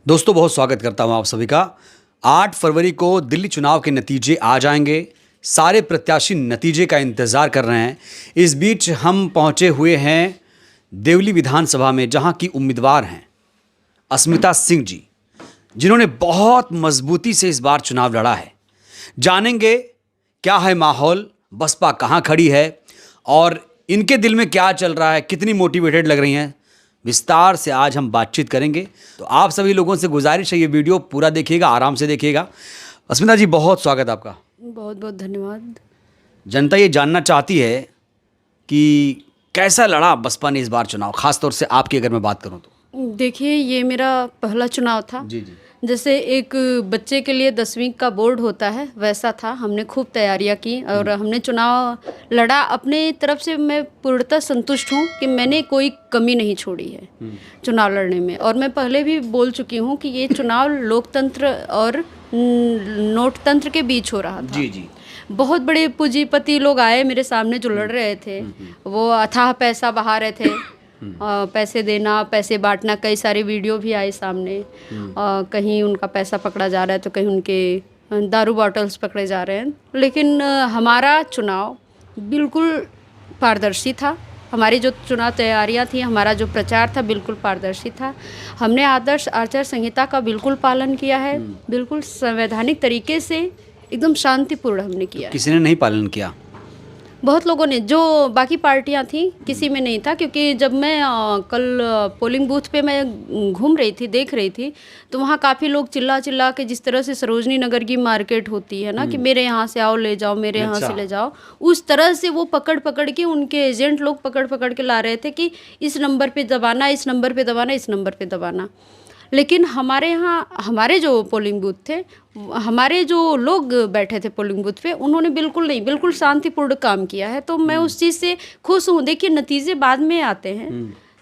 दोस्तों बहुत स्वागत करता हूं आप सभी का। 8 फरवरी को दिल्ली चुनाव के नतीजे आ जाएंगे। सारे प्रत्याशी नतीजे का इंतज़ार कर रहे हैं। इस बीच हम पहुंचे हुए हैं देवली विधानसभा में, जहां की उम्मीदवार हैं अस्मिता सिंह जी, जिन्होंने बहुत मजबूती से इस बार चुनाव लड़ा है। जानेंगे क्या है माहौल, बसपा कहां खड़ी है और इनके दिल में क्या चल रहा है, कितनी मोटिवेटेड लग रही हैं। विस्तार से आज हम बातचीत करेंगे। तो आप सभी लोगों से गुजारिश है ये वीडियो पूरा देखिएगा, आराम से देखिएगा। अस्मिता जी बहुत स्वागत आपका। बहुत बहुत धन्यवाद। जनता ये जानना चाहती है कि कैसा लड़ा बसपा ने इस बार चुनाव, खासतौर से आपकी अगर मैं बात करूं तो। देखिए, ये मेरा पहला चुनाव था। जी जी। जैसे एक बच्चे के लिए 10वीं का बोर्ड होता है, वैसा था। हमने खूब तैयारियां की और हमने चुनाव लड़ा। अपने तरफ से मैं पूर्णतः संतुष्ट हूँ कि मैंने कोई कमी नहीं छोड़ी है चुनाव लड़ने में। और मैं पहले भी बोल चुकी हूँ कि ये चुनाव लोकतंत्र और नोटतंत्र के बीच हो रहा था। जी जी। बहुत बड़े पूंजीपति लोग आए मेरे सामने जो लड़ रहे थे। वो अथाह पैसा बहा रहे थे। पैसे देना, पैसे बांटना, कई सारी वीडियो भी आए सामने। कहीं उनका पैसा पकड़ा जा रहा है तो कहीं उनके दारू बॉटल्स पकड़े जा रहे हैं। लेकिन हमारा चुनाव बिल्कुल पारदर्शी था। हमारी जो चुनाव तैयारियां थी, हमारा जो प्रचार था, बिल्कुल पारदर्शी था। हमने आदर्श आचार संहिता का बिल्कुल पालन किया है। बिल्कुल संवैधानिक तरीके से, एकदम शांतिपूर्ण हमने किया है। किसी ने नहीं पालन किया? बहुत लोगों ने, जो बाकी पार्टियां थी, किसी में नहीं था। क्योंकि जब मैं कल पोलिंग बूथ पे मैं घूम रही थी, देख रही थी, तो वहाँ काफ़ी लोग चिल्ला चिल्ला के, जिस तरह से सरोजनी नगर की मार्केट होती है ना, कि मेरे यहाँ से आओ ले जाओ, मेरे यहाँ से ले जाओ, उस तरह से वो पकड़ पकड़ के, उनके एजेंट लोग पकड़ पकड़ के ला रहे थे कि इस नंबर पे दबाना, इस नंबर पे दबाना, इस नंबर पे दबाना। लेकिन हमारे यहाँ, हमारे जो पोलिंग बूथ थे, हमारे जो लोग बैठे थे पोलिंग बूथ पे, उन्होंने बिल्कुल नहीं, बिल्कुल शांतिपूर्ण काम किया है। तो मैं उस चीज़ से खुश हूँ। देखिए, नतीजे बाद में आते हैं।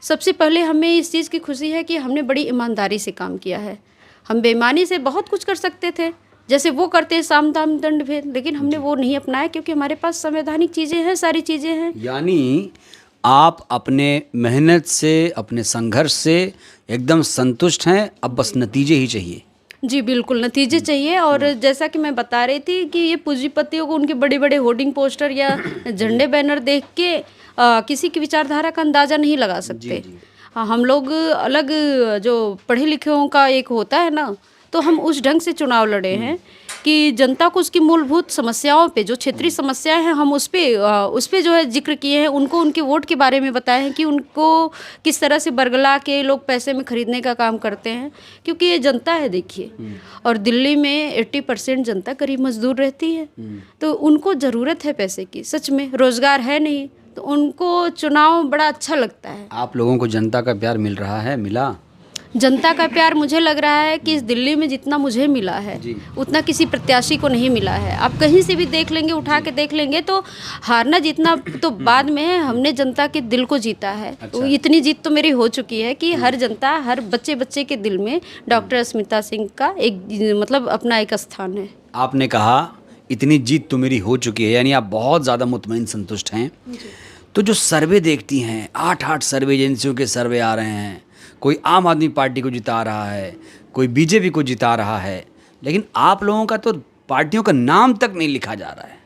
सबसे पहले हमें इस चीज़ की खुशी है कि हमने बड़ी ईमानदारी से काम किया है। हम बेईमानी से बहुत कुछ कर सकते थे, जैसे वो करते हैं साम दाम दंड भेद, लेकिन हमने वो नहीं अपनाया क्योंकि हमारे पास संवैधानिक चीज़ें हैं, सारी चीज़ें हैं। यानी आप अपने मेहनत से, अपने संघर्ष से एकदम संतुष्ट हैं, अब बस नतीजे ही चाहिए। जी बिल्कुल, नतीजे चाहिए। और जैसा कि मैं बता रही थी कि ये पूंजीपतियों को उनके बड़े बड़े होर्डिंग पोस्टर या झंडे बैनर देख के किसी की विचारधारा का अंदाज़ा नहीं लगा सकते। हाँ, हम लोग अलग, जो पढ़े लिखे का एक होता है ना, तो हम उस ढंग से चुनाव लड़े हैं कि जनता को उसकी मूलभूत समस्याओं पे, जो क्षेत्रीय समस्याएं हैं, हम उस पे जो है जिक्र किए हैं। उनको उनके वोट के बारे में बताए हैं कि उनको किस तरह से बरगला के लोग पैसे में खरीदने का काम करते हैं। क्योंकि ये जनता है, देखिए, और दिल्ली में 80% जनता गरीब मजदूर रहती है। तो उनको ज़रूरत है पैसे की, सच में रोज़गार है नहीं, तो उनको चुनाव बड़ा अच्छा लगता है। आप लोगों को जनता का प्यार मिल रहा है, मिला? जनता का प्यार मुझे लग रहा है कि इस दिल्ली में जितना मुझे मिला है, उतना किसी प्रत्याशी को नहीं मिला है। आप कहीं से भी देख लेंगे, उठा के देख लेंगे, तो हारना जीतना तो बाद में है। हमने जनता के दिल को जीता है। अच्छा। तो इतनी जीत तो मेरी हो चुकी है कि हर जनता, हर बच्चे बच्चे के दिल में डॉक्टर अस्मिता सिंह का एक, मतलब अपना एक स्थान है। आपने कहा इतनी जीत तो मेरी हो चुकी है, यानी आप बहुत ज़्यादा मुतमईन संतुष्ट हैं। तो जो सर्वे देखती हैं, 8 सर्वे एजेंसियों के सर्वे आ रहे हैं, कोई आम आदमी पार्टी को जिता रहा है, कोई बीजेपी को जिता रहा है, लेकिन आप लोगों का तो पार्टियों का नाम तक नहीं लिखा जा रहा है।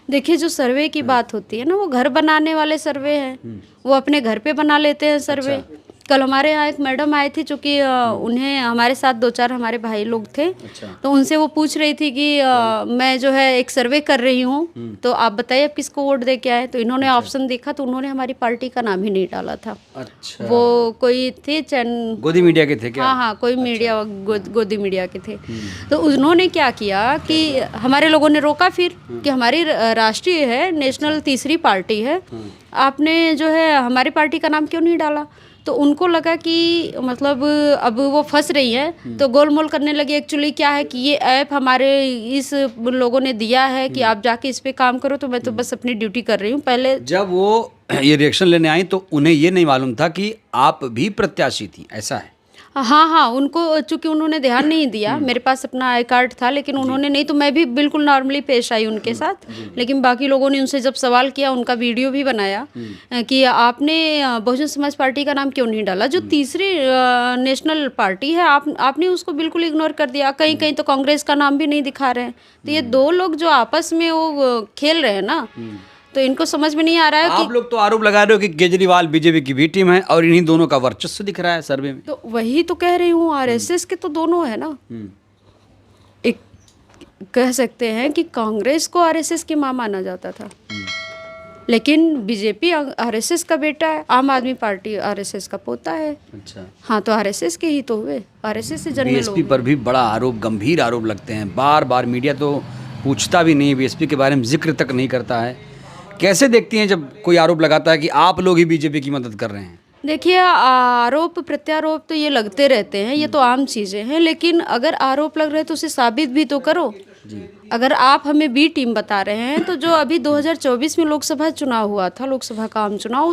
देखिए, जो सर्वे की बात होती है ना, वो घर बनाने वाले सर्वे हैं। वो अपने घर पे बना लेते हैं सर्वे। अच्छा। कल हमारे यहाँ एक मैडम आए थे, चूँकि उन्हें, हमारे साथ 2-4 हमारे भाई लोग थे। अच्छा। तो उनसे वो पूछ रही थी कि मैं जो है एक सर्वे कर रही हूँ, तो आप बताइए आप किसको वोट दे के आए। तो इन्होंने ऑप्शन देखा, तो उन्होंने हमारी पार्टी का नाम ही नहीं डाला था। अच्छा। वो कोई थे गोदी मीडिया के थे क्या? हाँ, कोई मीडिया, गोदी मीडिया के थे। तो उन्होंने क्या किया कि हमारे लोगों ने रोका फिर कि हमारी राष्ट्रीय है, नेशनल तीसरी पार्टी है, आपने जो है हमारी पार्टी का नाम क्यों नहीं डाला। तो उनको लगा कि मतलब अब वो फंस रही है, तो गोलमोल करने लगी। एक्चुअली क्या है कि ये ऐप हमारे इस लोगों ने दिया है कि आप जाके इस पे काम करो, तो मैं तो बस अपनी ड्यूटी कर रही हूँ। पहले जब वो ये रिएक्शन लेने आई तो उन्हें ये नहीं मालूम था कि आप भी प्रत्याशी थी, ऐसा है? हाँ हाँ, उनको चूंकि उन्होंने ध्यान नहीं दिया, मेरे पास अपना आई कार्ड था लेकिन उन्होंने नहीं, तो मैं भी बिल्कुल नॉर्मली पेश आई उनके साथ। लेकिन बाकी लोगों ने उनसे जब सवाल किया, उनका वीडियो भी बनाया कि आपने बहुजन समाज पार्टी का नाम क्यों नहीं डाला, जो तीसरी नेशनल पार्टी है, आपने उसको बिल्कुल इग्नोर कर दिया। कहीं कहीं तो कांग्रेस का नाम भी नहीं दिखा रहे हैं। तो ये दो लोग जो आपस में वो खेल रहे हैं ना, तो इनको समझ में नहीं आ रहा है आप लोग तो आरोप लगा रहे हो कि केजरीवाल बीजेपी की बी टीम है और इन्हीं दोनों का वर्चस्व दिख रहा है सर्वे में। तो वही तो कह रही हूँ, आरएसएस के तो दोनों है ना। एक कह सकते हैं कि कांग्रेस को आरएसएस की मां माना जाता था, लेकिन बीजेपी आरएसएस का बेटा है, आम आदमी पार्टी आरएसएस का पोता है। अच्छा, हाँ, तो आरएसएस के ही तो हुए, आरएसएस से जन्मे लोग बीएसपी पर भी बड़ा आरोप, गंभीर आरोप लगते हैं। बार बार मीडिया तो पूछता भी नहीं, बीएसपी के बारे में जिक्र तक नहीं करता है। कैसे देखती हैं जब कोई आरोप लगाता है कि आप लोग ही बीजेपी की मदद कर रहे हैं? देखिए, आरोप प्रत्यारोप तो ये लगते रहते हैं, ये तो आम चीज़ें हैं, लेकिन अगर आरोप लग रहे हैं तो उसे साबित भी तो करो। अगर आप हमें बी टीम बता रहे हैं, तो जो अभी 2024 में लोकसभा चुनाव हुआ था, लोकसभा का आम चुनाव,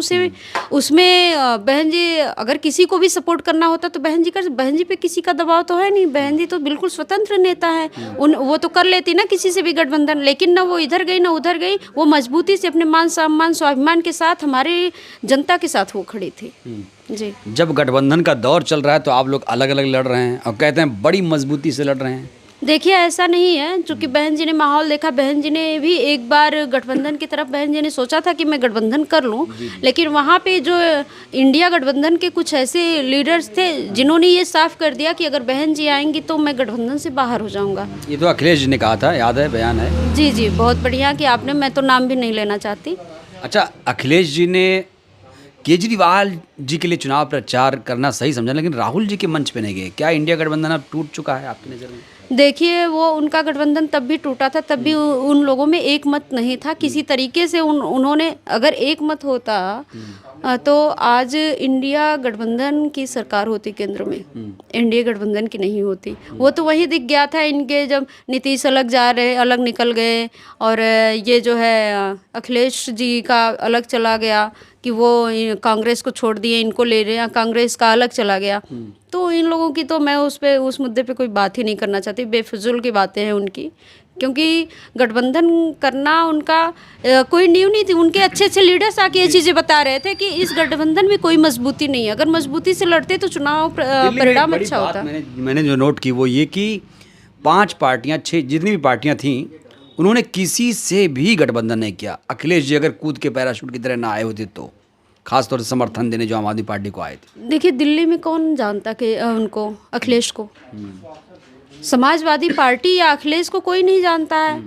उसमें बहन जी अगर किसी को भी सपोर्ट करना होता तो बहन जी पे किसी का दबाव तो है नहीं। बहन जी तो बिल्कुल स्वतंत्र नेता हैं, वो तो कर लेती ना किसी से भी गठबंधन, लेकिन ना वो इधर गई ना उधर गई। वो मजबूती से अपने मान सम्मान स्वाभिमान के साथ हमारी जनता के साथ वो खड़ी थी। जी, जब गठबंधन का दौर चल रहा है तो आप लोग अलग अलग लड़ रहे हैं और कहते हैं बड़ी मजबूती से लड़ रहे हैं। देखिए, ऐसा नहीं है, चूँकि बहन जी ने माहौल देखा, बहन जी ने भी एक बार गठबंधन की तरफ बहन जी ने सोचा था कि मैं गठबंधन कर लूं, लेकिन वहाँ पे जो इंडिया गठबंधन के कुछ ऐसे लीडर्स थे जिन्होंने ये साफ कर दिया कि अगर बहन जी आएंगी तो मैं गठबंधन से बाहर हो जाऊंगा। ये तो अखिलेश जी ने कहा था, याद है, बयान है। जी जी, बहुत बढ़िया कि आपने, मैं तो नाम भी नहीं लेना चाहती। अच्छा, अखिलेश जी ने केजरीवाल जी के लिए चुनाव प्रचार करना सही समझा, लेकिन राहुल जी के मंच पे नहीं गए। क्या इंडिया गठबंधन अब टूट चुका है आपकी नज़र में? देखिए, वो उनका गठबंधन तब भी टूटा था, तब भी उन लोगों में एक मत नहीं था किसी तरीके से। उन्होंने अगर एक मत होता तो आज इंडिया गठबंधन की सरकार होती केंद्र में, एनडीए गठबंधन की नहीं होती। वो तो वही दिख गया था इनके, जब नीतीश अलग निकल गए और ये जो है अखिलेश जी का अलग चला गया कि वो कांग्रेस को छोड़ दिए, इनको ले रहे हैं, कांग्रेस का अलग चला गया। तो इन लोगों की तो मैं उस मुद्दे पे कोई बात ही नहीं करना चाहती, बेफिजुल की बातें हैं उनकी, क्योंकि गठबंधन करना उनका कोई नींव नहीं थी। उनके अच्छे अच्छे लीडर्स आके ये चीज़ें बता रहे थे कि इस गठबंधन में कोई मजबूती नहीं है, अगर मजबूती से लड़ते तो चुनाव परिणाम अच्छा होता। मैंने जो नोट की वो ये कि 5 पार्टियां, 6 जितनी भी पार्टियां थीं, उन्होंने किसी से भी गठबंधन नहीं किया। अखिलेश जी अगर कूद के पैराशूट की तरह ना आए होते तो, खासतौर से समर्थन देने जो आम आदमी पार्टी को आए थे। देखिए, दिल्ली में कौन जानता कि उनको, अखिलेश को, समाजवादी पार्टी या अखिलेश को कोई नहीं जानता है।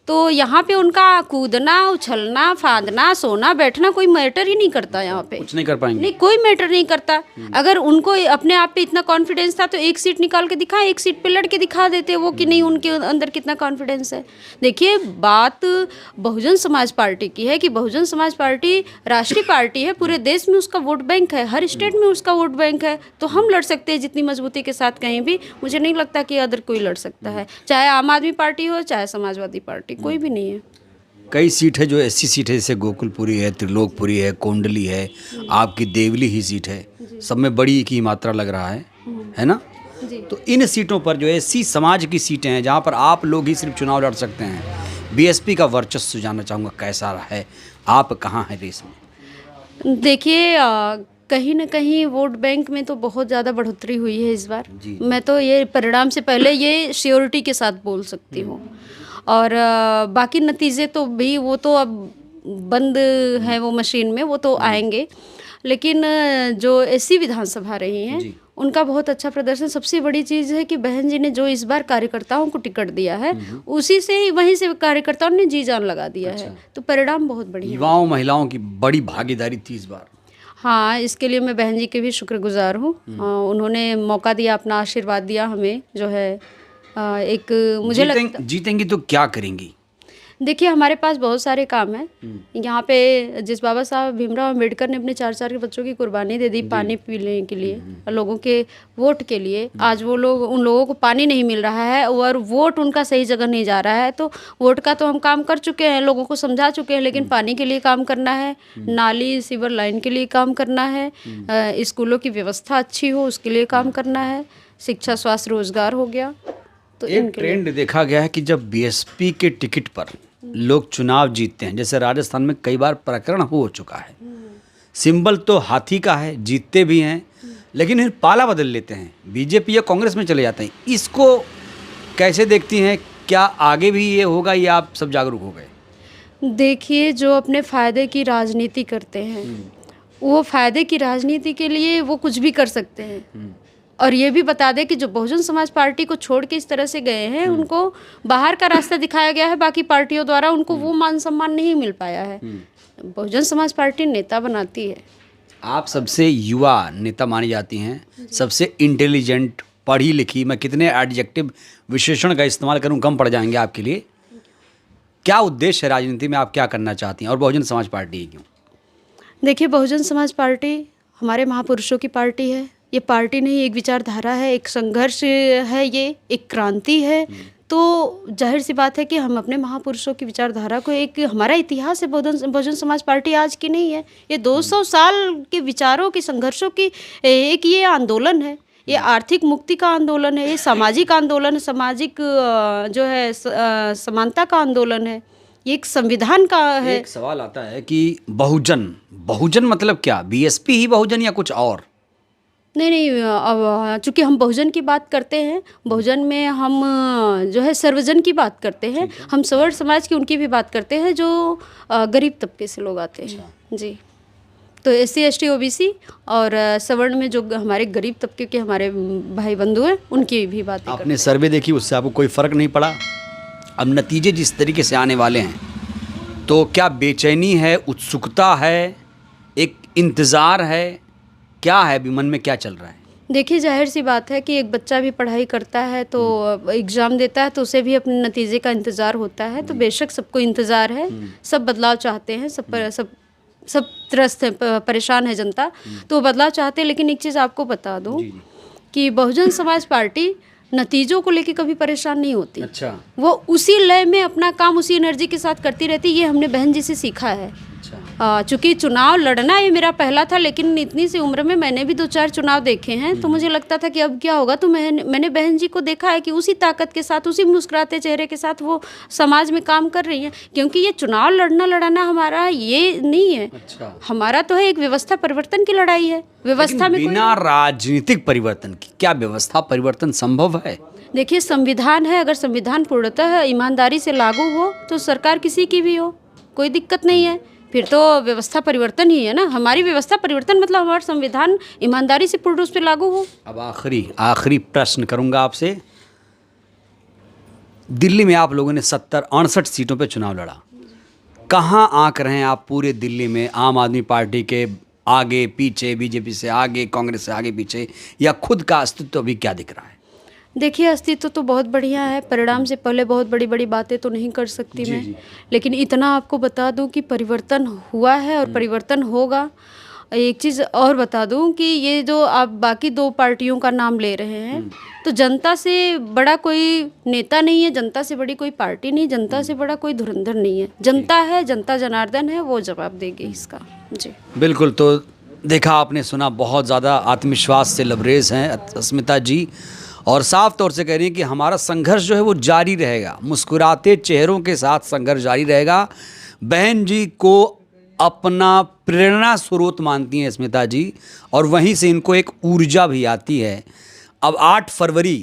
तो यहाँ पे उनका कूदना, उछलना, फांदना, सोना, बैठना कोई मैटर ही नहीं करता। यहाँ पे कुछ नहीं कर पाएंगे, नहीं, कोई मैटर नहीं करता। अगर उनको अपने आप पे इतना कॉन्फिडेंस था तो एक सीट निकाल के दिखा, एक सीट पे लड़ के दिखा देते वो कि नहीं उनके अंदर कितना कॉन्फिडेंस है। देखिए, बात बहुजन समाज पार्टी की है कि बहुजन समाज पार्टी राष्ट्रीय पार्टी है, पूरे देश में उसका वोट बैंक है, हर स्टेट में उसका वोट बैंक है। तो हम लड़ सकते हैं जितनी मजबूती के साथ कहीं भी। मुझे नहीं लगता कि अदर कोई लड़ सकता है, चाहे आम आदमी पार्टी हो चाहे समाजवादी पार्टी, कोई भी नहीं है। कई सीट है जो ऐसी सीट है जैसे गोकुलपुरी है, त्रिलोकपुरी है, कोंडली है, आपकी देवली ही सीट है, सब में बड़ी की मात्रा लग रहा है ना? जी। तो इन सीटों पर जो ऐसी समाज की सीटें हैं जहाँ पर आप लोग ही सिर्फ चुनाव लड़ सकते हैं, बीएसपी का वर्चस्व जानना चाहूँगा कैसा रहा है, आप कहाँ हैं रेस में? देखिए, कहीं ना कहीं वोट बैंक में तो बहुत ज़्यादा बढ़ोतरी हुई है इस बार। मैं तो ये परिणाम से पहले ये श्योरिटी के साथ बोल सकती हूँ। और बाकी नतीजे तो भी वो तो अब बंद है वो मशीन में, वो तो आएंगे। लेकिन जो एससी विधानसभा रही हैं उनका बहुत अच्छा प्रदर्शन। सबसे बड़ी चीज़ है कि बहन जी ने जो इस बार कार्यकर्ताओं को टिकट दिया है, उसी से ही वहीं से कार्यकर्ताओं ने जी जान लगा दिया है। तो परिणाम बहुत बढ़िया। युवाओं महिलाओं की बड़ी भागीदारी थी इस बार। हाँ, इसके लिए मैं बहन जी के भी शुक्रगुजार हूँ। उन्होंने मौका दिया, अपना आशीर्वाद दिया हमें, जो है एक मुझे जीतेंगी तो क्या करेंगी? देखिए हमारे पास बहुत सारे काम हैं। यहाँ पे जिस बाबा साहब भीमराव अम्बेडकर ने अपने 4 के बच्चों की कुर्बानी दे दी पानी पीने के लिए, लोगों के वोट के लिए, आज वो लोग, उन लोगों को पानी नहीं मिल रहा है और वोट उनका सही जगह नहीं जा रहा है। तो वोट का तो हम काम कर चुके हैं, लोगों को समझा चुके हैं, लेकिन पानी के लिए काम करना है, नाली सीवर लाइन के लिए काम करना है, स्कूलों की व्यवस्था अच्छी हो उसके लिए काम करना है, शिक्षा स्वास्थ्य रोजगार हो गया। तो एक ट्रेंड देखा गया है कि जब बीएसपी के टिकट पर लोग चुनाव जीतते हैं, जैसे राजस्थान में कई बार प्रकरण हो चुका है, सिंबल तो हाथी का है, जीतते भी हैं, लेकिन फिर पाला बदल लेते हैं, बीजेपी या कांग्रेस में चले जाते हैं। इसको कैसे देखती हैं? क्या आगे भी ये होगा या आप सब जागरूक हो गए? देखिए, जो अपने फ़ायदे की राजनीति करते हैं वो फ़ायदे की राजनीति के लिए वो कुछ भी कर सकते हैं। और ये भी बता दें कि जो बहुजन समाज पार्टी को छोड़ के इस तरह से गए हैं, उनको बाहर का रास्ता दिखाया गया है, बाकी पार्टियों द्वारा उनको वो मान सम्मान नहीं मिल पाया है। बहुजन समाज पार्टी नेता बनाती है। आप सबसे युवा नेता मानी जाती हैं, सबसे इंटेलिजेंट, पढ़ी लिखी, मैं कितने एडजेक्टिव विशेषण का इस्तेमाल करूं कम पड़ जाएंगे आपके लिए। क्या उद्देश्य है राजनीति में, आप क्या करना चाहती हैं और बहुजन समाज पार्टी क्यों? देखिए, बहुजन समाज पार्टी हमारे महापुरुषों की पार्टी है। ये पार्टी नहीं, एक विचारधारा है, एक संघर्ष है, ये एक क्रांति है। तो जाहिर सी बात है कि हम अपने महापुरुषों की विचारधारा को, एक हमारा इतिहास है, बहुजन समाज पार्टी आज की नहीं है, ये 200 साल के विचारों की, संघर्षों की एक ये आंदोलन है। ये आर्थिक मुक्ति का आंदोलन है, ये सामाजिक आंदोलन है, सामाजिक जो है समानता का आंदोलन है, ये एक संविधान का है। एक सवाल आता है कि बहुजन मतलब क्या? बीएसपी ही बहुजन या कुछ और? नहीं, अब चूँकि हम बहुजन की बात करते हैं, बहुजन में हम जो है सर्वजन की बात करते हैं, हम सवर्ण समाज की उनकी भी बात करते हैं जो गरीब तबके से लोग आते हैं। जी, तो SC ST OBC और सवर्ण में जो हमारे गरीब तबके के हमारे भाई बंधु हैं, उनकी भी बात। आपने सर्वे देखी, उससे आपको कोई फ़र्क नहीं पड़ा? अब नतीजे जिस तरीके से आने वाले हैं, तो क्या बेचैनी है, उत्सुकता है, एक इंतज़ार है, क्या है अभी मन में, क्या चल रहा है? देखिए, जाहिर सी बात है कि एक बच्चा भी पढ़ाई करता है तो एग्ज़ाम देता है तो उसे भी अपने नतीजे का इंतज़ार होता है। तो बेशक सबको इंतज़ार है, सब बदलाव चाहते हैं, सब त्रस्त है, परेशान है जनता, तो बदलाव चाहते हैं। लेकिन एक चीज़ आपको बता दूं कि बहुजन समाज पार्टी नतीजों को लेके कभी परेशान नहीं होती। अच्छा। वो उसी लय में अपना काम उसी एनर्जी के साथ करती रहती। ये हमने बहन जी से सीखा है। चूँकि चुनाव लड़ना ये मेरा पहला था, लेकिन इतनी सी उम्र में मैंने भी 2-4 चुनाव देखे हैं, तो मुझे लगता था कि अब क्या होगा। तो मैंने बहन जी को देखा है कि उसी ताकत के साथ, उसी मुस्कुराते चेहरे के साथ वो समाज में काम कर रही हैं। क्योंकि ये चुनाव लड़ना हमारा ये नहीं है। अच्छा। हमारा तो है एक व्यवस्था परिवर्तन की लड़ाई है। व्यवस्था में बिना राजनीतिक परिवर्तन की क्या व्यवस्था परिवर्तन संभव है? देखिए, संविधान है, अगर संविधान पूर्णतः ईमानदारी से लागू हो तो सरकार किसी की भी हो, कोई दिक्कत नहीं है। फिर तो व्यवस्था परिवर्तन ही है ना। हमारी व्यवस्था परिवर्तन मतलब हमारा संविधान ईमानदारी से पूर्ण रूप से लागू हो। अब आखिरी प्रश्न करूंगा आपसे। दिल्ली में आप लोगों ने 70-68 सीटों पे चुनाव लड़ा, कहाँ आंक रहे हैं आप पूरे दिल्ली में? आम आदमी पार्टी के आगे पीछे, बीजेपी से आगे, कांग्रेस से आगे पीछे, या खुद का अस्तित्व अभी क्या दिख रहा है? देखिए, अस्तित्व तो बहुत बढ़िया है। परिणाम से पहले बहुत बड़ी बड़ी बातें तो नहीं कर सकती मैं, लेकिन इतना आपको बता दूं कि परिवर्तन हुआ है और परिवर्तन होगा। एक चीज़ और बता दूं कि ये जो आप बाकी 2 पार्टियों का नाम ले रहे हैं, तो जनता से बड़ा कोई नेता नहीं है, जनता से बड़ी कोई पार्टी नहीं, जनता से बड़ा कोई धुरंधर नहीं है। जनता है, जनता जनार्दन है, वो जवाब देगी इसका। जी बिल्कुल। तो देखा आपने, सुना, बहुत ज़्यादा आत्मविश्वास से लबरेज हैं अस्मिता जी, और साफ तौर से कह रही हैं कि हमारा संघर्ष जो है वो जारी रहेगा, मुस्कुराते चेहरों के साथ संघर्ष जारी रहेगा। बहन जी को अपना प्रेरणा स्रोत मानती हैं अस्मिता जी, और वहीं से इनको एक ऊर्जा भी आती है। अब 8 फरवरी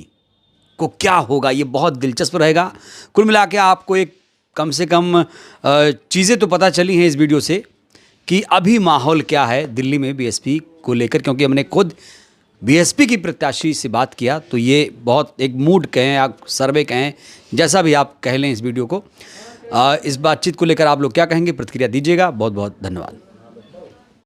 को क्या होगा ये बहुत दिलचस्प रहेगा। कुल मिला के आपको एक कम से कम चीज़ें तो पता चली हैं इस वीडियो से कि अभी माहौल क्या है दिल्ली में बीएसपी को लेकर, क्योंकि हमने खुद बीएसपी की प्रत्याशी से बात किया। तो ये बहुत एक मूड कहें या सर्वे कहें, जैसा भी आप कह लें इस वीडियो को, इस बातचीत को लेकर आप लोग क्या कहेंगे, प्रतिक्रिया दीजिएगा। बहुत बहुत धन्यवाद।